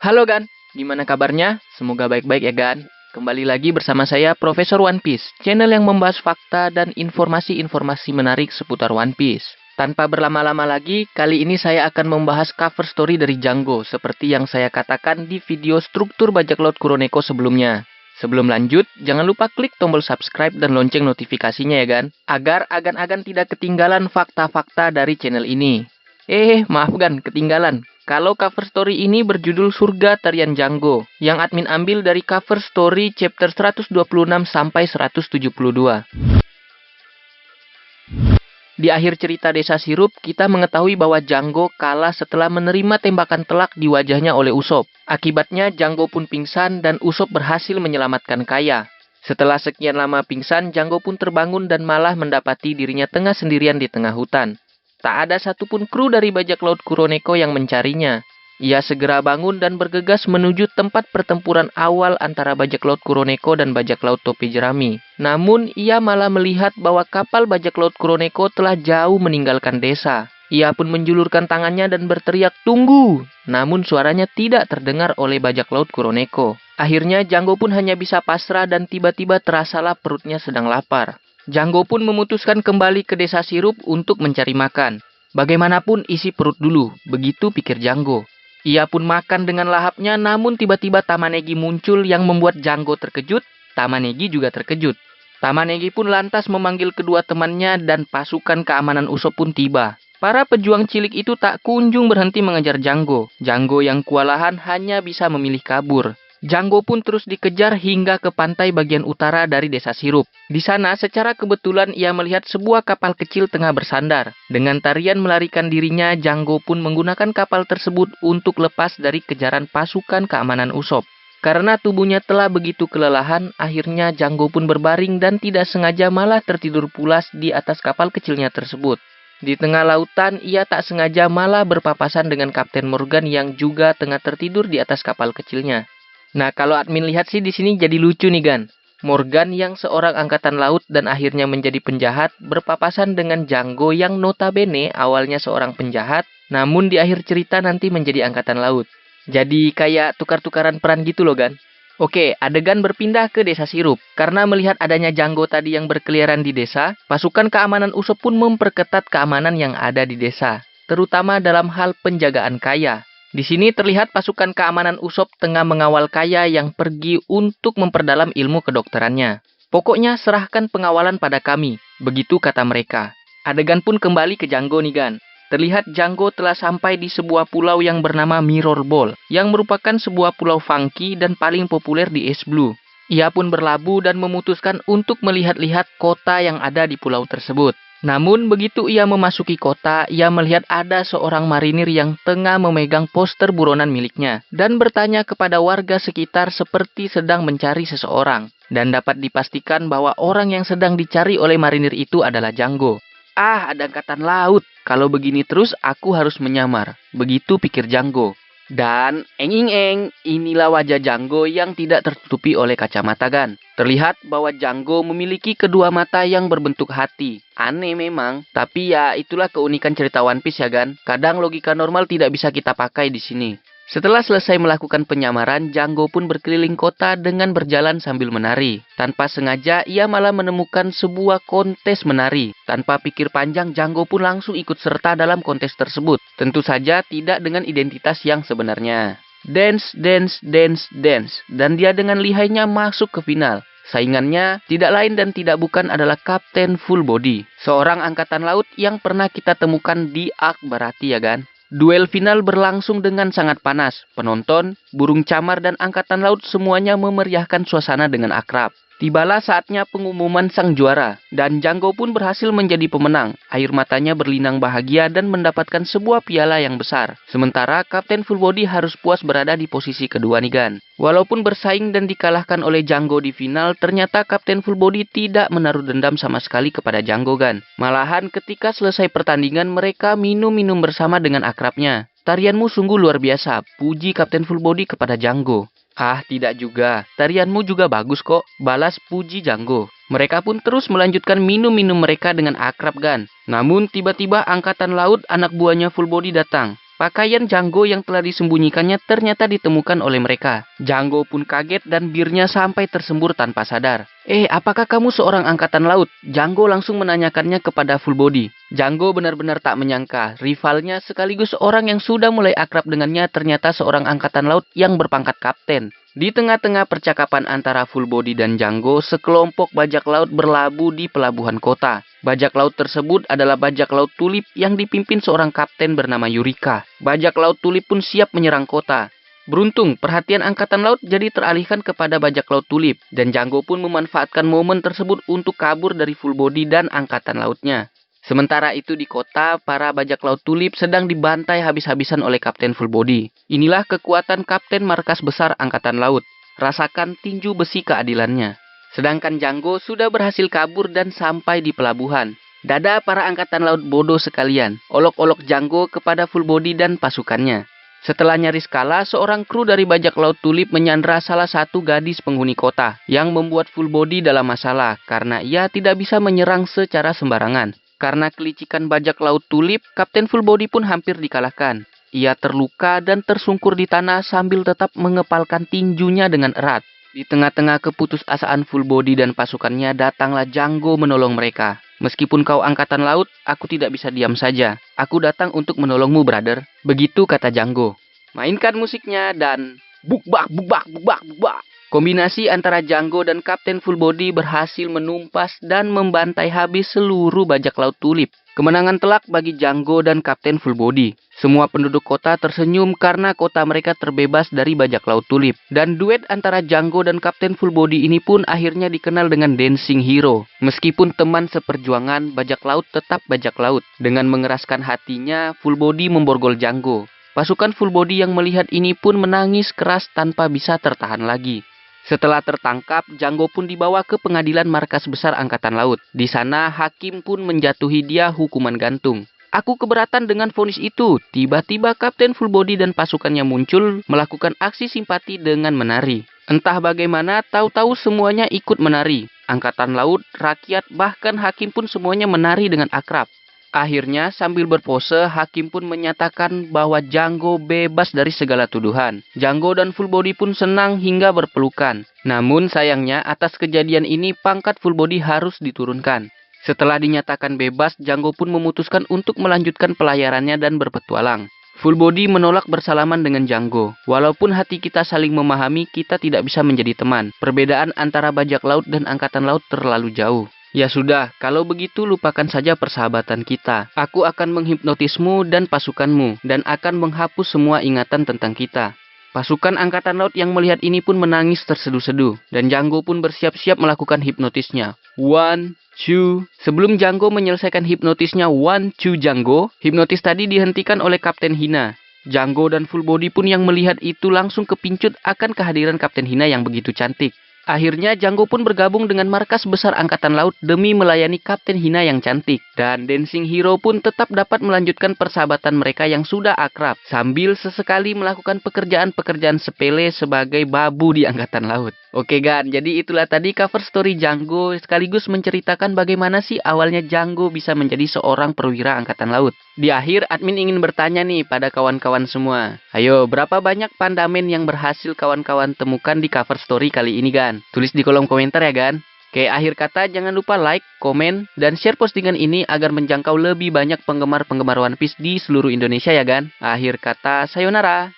Halo Gan, gimana kabarnya? Semoga baik-baik ya Gan. Kembali lagi bersama saya Profesor One Piece, channel yang membahas fakta dan informasi-informasi menarik seputar One Piece. Tanpa berlama-lama lagi, kali ini saya akan membahas cover story dari Django, seperti yang saya katakan di video struktur bajak laut Kuroneko sebelumnya. Sebelum lanjut, jangan lupa klik tombol subscribe dan lonceng notifikasinya ya Gan, agar agan-agan tidak ketinggalan fakta-fakta dari channel ini. Maaf Gan, ketinggalan. Kalau cover story ini berjudul Surga Tarian Django, yang admin ambil dari cover story chapter 126 sampai 172. Di akhir cerita Desa Sirup, kita mengetahui bahwa Django kalah setelah menerima tembakan telak di wajahnya oleh Usopp. Akibatnya Django pun pingsan dan Usopp berhasil menyelamatkan Kaya. Setelah sekian lama pingsan, Django pun terbangun dan malah mendapati dirinya tengah sendirian di tengah hutan. Tak ada satupun kru dari bajak laut Kuroneko yang mencarinya. Ia segera bangun dan bergegas menuju tempat pertempuran awal antara bajak laut Kuroneko dan bajak laut Topi Jerami. Namun, ia malah melihat bahwa kapal bajak laut Kuroneko telah jauh meninggalkan desa. Ia pun menjulurkan tangannya dan berteriak, "Tunggu!" Namun suaranya tidak terdengar oleh bajak laut Kuroneko. Akhirnya, Django pun hanya bisa pasrah dan tiba-tiba terasalah perutnya sedang lapar. Django pun memutuskan kembali ke Desa Sirup untuk mencari makan. Bagaimanapun isi perut dulu, begitu pikir Django. Ia pun makan dengan lahapnya, namun tiba-tiba Tamanegi muncul yang membuat Django terkejut. Tamanegi juga terkejut. Tamanegi pun lantas memanggil kedua temannya dan pasukan keamanan Usopp pun tiba. Para pejuang cilik itu tak kunjung berhenti mengejar Django. Django yang kewalahan hanya bisa memilih kabur. Django pun terus dikejar hingga ke pantai bagian utara dari Desa Sirup. Di sana, secara kebetulan ia melihat sebuah kapal kecil tengah bersandar. Dengan tarian melarikan dirinya, Django pun menggunakan kapal tersebut untuk lepas dari kejaran pasukan keamanan Usopp. Karena tubuhnya telah begitu kelelahan, akhirnya Django pun berbaring dan tidak sengaja malah tertidur pulas di atas kapal kecilnya tersebut. Di tengah lautan, ia tak sengaja malah berpapasan dengan Kapten Morgan yang juga tengah tertidur di atas kapal kecilnya. Nah, kalau admin lihat sih di sini jadi lucu nih Gan. Morgan yang seorang angkatan laut dan akhirnya menjadi penjahat berpapasan dengan Django yang notabene awalnya seorang penjahat, namun di akhir cerita nanti menjadi angkatan laut. Jadi kayak tukar-tukaran peran gitu loh Gan. Oke, adegan berpindah ke Desa Sirup. Karena melihat adanya Django tadi yang berkeliaran di desa, pasukan keamanan Usopp pun memperketat keamanan yang ada di desa, terutama dalam hal penjagaan Kaya. Di sini terlihat pasukan keamanan Usopp tengah mengawal Kaya yang pergi untuk memperdalam ilmu kedokterannya. "Pokoknya serahkan pengawalan pada kami," begitu kata mereka. Adegan pun kembali ke Django nih Gan. Terlihat Django telah sampai di sebuah pulau yang bernama Mirror Ball, yang merupakan sebuah pulau funky dan paling populer di East Blue. Ia pun berlabuh dan memutuskan untuk melihat-lihat kota yang ada di pulau tersebut. Namun begitu ia memasuki kota, ia melihat ada seorang marinir yang tengah memegang poster buronan miliknya dan bertanya kepada warga sekitar seperti sedang mencari seseorang. Dan dapat dipastikan bahwa orang yang sedang dicari oleh marinir itu adalah Django. Ada angkatan laut. Kalau begini terus aku harus menyamar. Begitu pikir Django. Dan inilah wajah Django yang tidak tertutupi oleh kacamata Gan. Terlihat bahwa Django memiliki kedua mata yang berbentuk hati. Aneh memang, tapi ya itulah keunikan cerita One Piece ya Gan. Kadang logika normal tidak bisa kita pakai di sini. Setelah selesai melakukan penyamaran, Django pun berkeliling kota dengan berjalan sambil menari. Tanpa sengaja, ia malah menemukan sebuah kontes menari. Tanpa pikir panjang, Django pun langsung ikut serta dalam kontes tersebut. Tentu saja tidak dengan identitas yang sebenarnya. Dance, dance, dance, dance. Dan dia dengan lihainya masuk ke final. Saingannya tidak lain dan tidak bukan adalah Kapten Full Body, seorang angkatan laut yang pernah kita temukan di Arc Barati ya Gan. Duel final berlangsung dengan sangat panas. Penonton, burung camar dan angkatan laut semuanya memeriahkan suasana dengan akrab. Tibalah saatnya pengumuman sang juara, dan Django pun berhasil menjadi pemenang. Air matanya berlinang bahagia dan mendapatkan sebuah piala yang besar. Sementara Kapten Full Body harus puas berada di posisi kedua nih Gan. Walaupun bersaing dan dikalahkan oleh Django di final, ternyata Kapten Full Body tidak menaruh dendam sama sekali kepada Django Gan. Malahan ketika selesai pertandingan mereka minum-minum bersama dengan akrabnya. "Tarianmu sungguh luar biasa," puji Kapten Full Body kepada Django. Tidak juga. Tarianmu juga bagus kok," balas puji Django. Mereka pun terus melanjutkan minum-minum mereka dengan akrab Gan. Namun tiba-tiba angkatan laut anak buahnya Full Body datang. Pakaian Django yang telah disembunyikannya ternyata ditemukan oleh mereka. Django pun kaget dan birnya sampai tersembur tanpa sadar. Apakah kamu seorang angkatan laut? Django langsung menanyakannya kepada Full Body. Django benar-benar tak menyangka, rivalnya sekaligus orang yang sudah mulai akrab dengannya ternyata seorang angkatan laut yang berpangkat kapten. Di tengah-tengah percakapan antara Full Body dan Django, sekelompok bajak laut berlabuh di pelabuhan kota. Bajak laut tersebut adalah bajak laut Tulip yang dipimpin seorang kapten bernama Yurika. Bajak laut Tulip pun siap menyerang kota. Beruntung, perhatian angkatan laut jadi teralihkan kepada bajak laut Tulip, dan Django pun memanfaatkan momen tersebut untuk kabur dari Full Body dan angkatan lautnya. Sementara itu di kota, para bajak laut Tulip sedang dibantai habis-habisan oleh Kapten Full Body. Inilah kekuatan Kapten Markas Besar Angkatan Laut. Rasakan tinju besi keadilannya. Sedangkan Django sudah berhasil kabur dan sampai di pelabuhan. Dada para angkatan laut bodoh sekalian. Olok-olok Django kepada Full Body dan pasukannya. Setelah nyaris kalah, seorang kru dari bajak laut Tulip menyandra salah satu gadis penghuni kota yang membuat Full Body dalam masalah karena ia tidak bisa menyerang secara sembarangan. Karena kelicikan bajak laut Tulip, Kapten Full Body pun hampir dikalahkan. Ia terluka dan tersungkur di tanah sambil tetap mengepalkan tinjunya dengan erat. Di tengah-tengah keputusasaan Full Body dan pasukannya, datanglah Django menolong mereka. Meskipun kau angkatan laut, aku tidak bisa diam saja. Aku datang untuk menolongmu, brother. Begitu kata Django. Mainkan musiknya dan bukbak, bukbak, bukbak, bukbak. Kombinasi antara Django dan Kapten Full Body berhasil menumpas dan membantai habis seluruh bajak laut Tulip. Kemenangan telak bagi Django dan Kapten Full Body. Semua penduduk kota tersenyum karena kota mereka terbebas dari bajak laut Tulip. Dan duet antara Django dan Kapten Full Body ini pun akhirnya dikenal dengan Dancing Hero. Meskipun teman seperjuangan, bajak laut tetap bajak laut. Dengan mengeraskan hatinya, Full Body memborgol Django. Pasukan Full Body yang melihat ini pun menangis keras tanpa bisa tertahan lagi. Setelah tertangkap, Django pun dibawa ke pengadilan Markas Besar Angkatan Laut. Di sana, hakim pun menjatuhi dia hukuman gantung. Aku keberatan dengan vonis itu. Tiba-tiba Kapten Full Body dan pasukannya muncul melakukan aksi simpati dengan menari. Entah bagaimana, tahu-tahu semuanya ikut menari. Angkatan Laut, rakyat, bahkan hakim pun semuanya menari dengan akrab. Akhirnya, sambil berpose, hakim pun menyatakan bahwa Django bebas dari segala tuduhan. Django dan Full Body pun senang hingga berpelukan. Namun sayangnya, atas kejadian ini pangkat Full Body harus diturunkan. Setelah dinyatakan bebas, Django pun memutuskan untuk melanjutkan pelayarannya dan berpetualang. Full Body menolak bersalaman dengan Django. Walaupun hati kita saling memahami, kita tidak bisa menjadi teman. Perbedaan antara bajak laut dan angkatan laut terlalu jauh. Ya sudah, kalau begitu lupakan saja persahabatan kita. Aku akan menghipnotismu dan pasukanmu, dan akan menghapus semua ingatan tentang kita. Pasukan angkatan laut yang melihat ini pun menangis terseduh-seduh, dan Django pun bersiap-siap melakukan hipnotisnya. 1, 2. Sebelum Django menyelesaikan hipnotisnya 1, 2 Django, hipnotis tadi dihentikan oleh Kapten Hina. Django dan Full Body pun yang melihat itu langsung kepincut akan kehadiran Kapten Hina yang begitu cantik. Akhirnya Django pun bergabung dengan Markas Besar Angkatan Laut demi melayani Kapten Hina yang cantik. Dan Dancing Hero pun tetap dapat melanjutkan persahabatan mereka yang sudah akrab, sambil sesekali melakukan pekerjaan-pekerjaan sepele sebagai babu di Angkatan Laut. Oke Gan, jadi itulah tadi cover story Django, sekaligus menceritakan bagaimana sih awalnya Django bisa menjadi seorang perwira Angkatan Laut. Di akhir, admin ingin bertanya nih pada kawan-kawan semua. Ayo, berapa banyak pandamen yang berhasil kawan-kawan temukan di cover story kali ini Gan? Tulis di kolom komentar ya Gan. Oke, akhir kata jangan lupa like, komen, dan share postingan ini agar menjangkau lebih banyak penggemar-penggemar One Piece di seluruh Indonesia ya Gan. Akhir kata, sayonara.